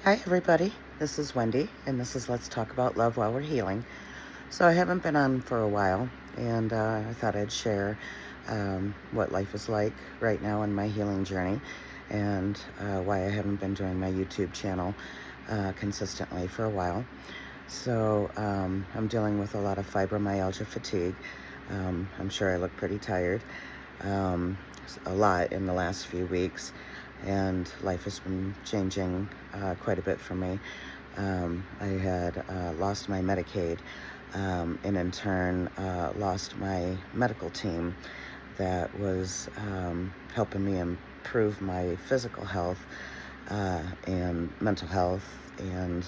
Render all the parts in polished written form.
Hi, everybody. This is Wendy, and this is Let's Talk About Love While We're Healing. So, I haven't been on for a while, and I thought I'd share what life is like right now in my healing journey and why I haven't been doing my YouTube channel consistently for a while. So, I'm dealing with a lot of fibromyalgia fatigue. I'm sure I look pretty tired. Um, a lot in the last few weeks, and life has been changing quite a bit for me. I had lost my Medicaid, and in turn lost my medical team that was helping me improve my physical health and mental health, and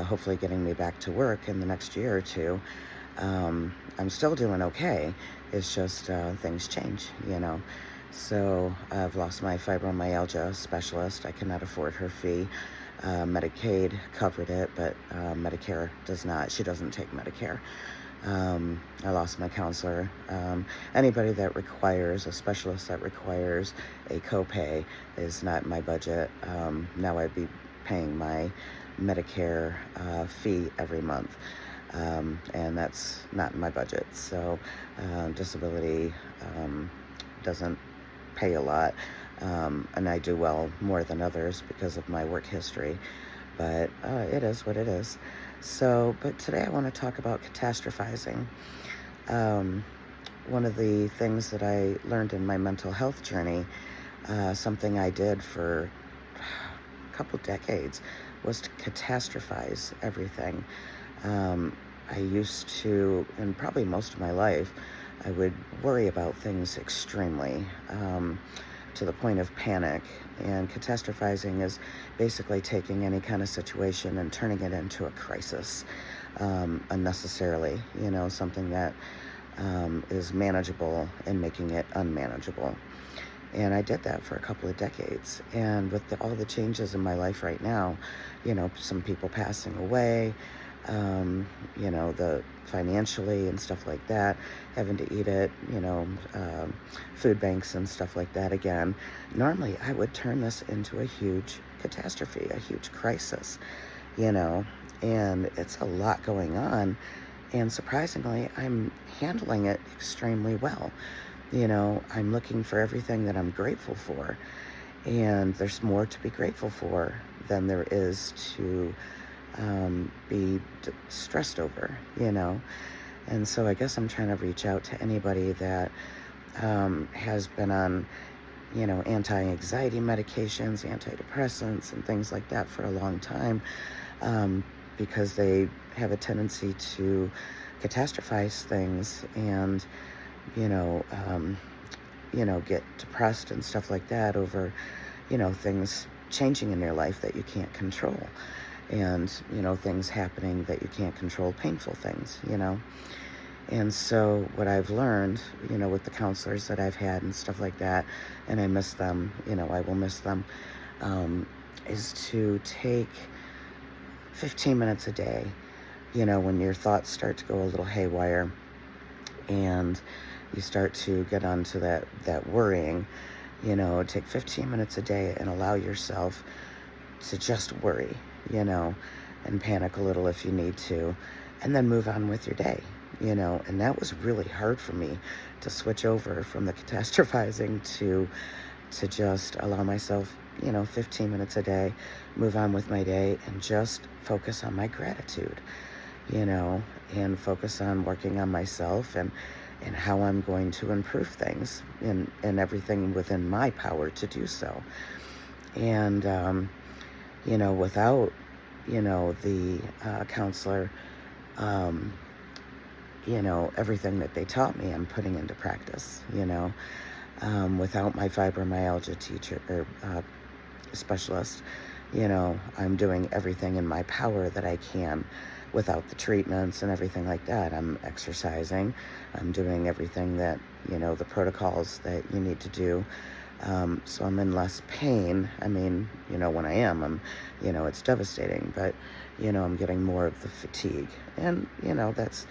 hopefully getting me back to work in the next year or two. I'm still doing okay. It's just things change, you know. So I've lost my fibromyalgia specialist. I cannot afford her fee. Medicaid covered it, but Medicare does not. She doesn't take Medicare. I lost my counselor. Anybody that requires a specialist that requires a copay is not in my budget. Now I'd be paying my Medicare fee every month. And that's not in my budget. So disability doesn't pay a lot, and I do well more than others because of my work history, but it is what it is. So, but today I want to talk about catastrophizing. One of the things that I learned in my mental health journey, something I did for a couple decades, was to catastrophize everything. I used to, and probably most of my life, I would worry about things extremely, to the point of panic. And catastrophizing is basically taking any kind of situation and turning it into a crisis, unnecessarily, something that is manageable and making it unmanageable. And I did that for a couple of decades. And with all the changes in my life right now, some people passing away, the financially and stuff like that, having to eat at, food banks and stuff like that again. Normally, I would turn this into a huge catastrophe, a huge crisis, and it's a lot going on. And surprisingly, I'm handling it extremely well. I'm looking for everything that I'm grateful for. And there's more to be grateful for than there is to be stressed over, And so I guess I'm trying to reach out to anybody that has been on, anti-anxiety medications, antidepressants, and things like that for a long time, because they have a tendency to catastrophize things and get depressed and stuff like that over, things changing in your life that you can't control, and, things happening that you can't control, painful things, And so what I've learned, with the counselors that I've had and stuff like that, and I miss them, I will miss them, is to take 15 minutes a day, when your thoughts start to go a little haywire and you start to get onto that worrying, take 15 minutes a day and allow yourself to just worry, and panic a little if you need to, and then move on with your day, and that was really hard for me to switch over from the catastrophizing to just allow myself, 15 minutes a day, move on with my day and just focus on my gratitude, and focus on working on myself and how I'm going to improve things and everything within my power to do so. And, without, the counselor, everything that they taught me, I'm putting into practice, without my fibromyalgia teacher or specialist, I'm doing everything in my power that I can without the treatments and everything like that. I'm exercising. I'm doing everything that, the protocols that you need to do. So I'm in less pain. I mean, when I am, it's devastating, but, I'm getting more of the fatigue. And, that's,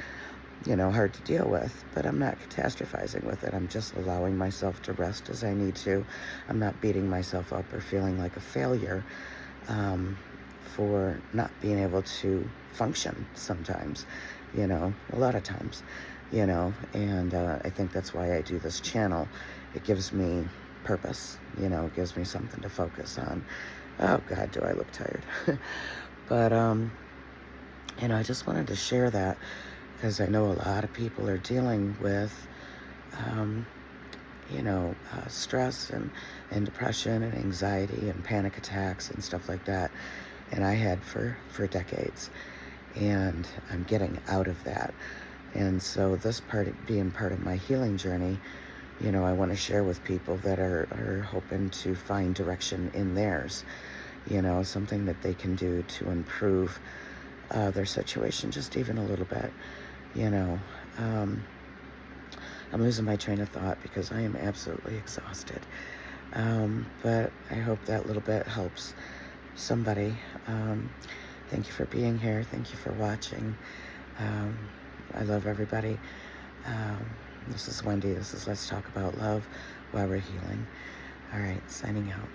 hard to deal with, but I'm not catastrophizing with it. I'm just allowing myself to rest as I need to. I'm not beating myself up or feeling like a failure. for not being able to function sometimes, a lot of times, and I think that's why I do this channel. It gives me purpose, it gives me something to focus on. Oh God, do I look tired. But, I just wanted to share that because I know a lot of people are dealing with, um, stress and depression and anxiety and panic attacks and stuff like that. And I had for decades. And I'm getting out of that. And so this being part of my healing journey, I want to share with people that are hoping to find direction in theirs, something that they can do to improve their situation just even a little bit, you know. Um, I'm losing my train of thought because I am absolutely exhausted. But I hope that little bit helps somebody. Thank you for being here. Thank you for watching. Um, I love everybody. Um, this is Wendy. This is Let's Talk About Love While We're Healing. All right, signing out.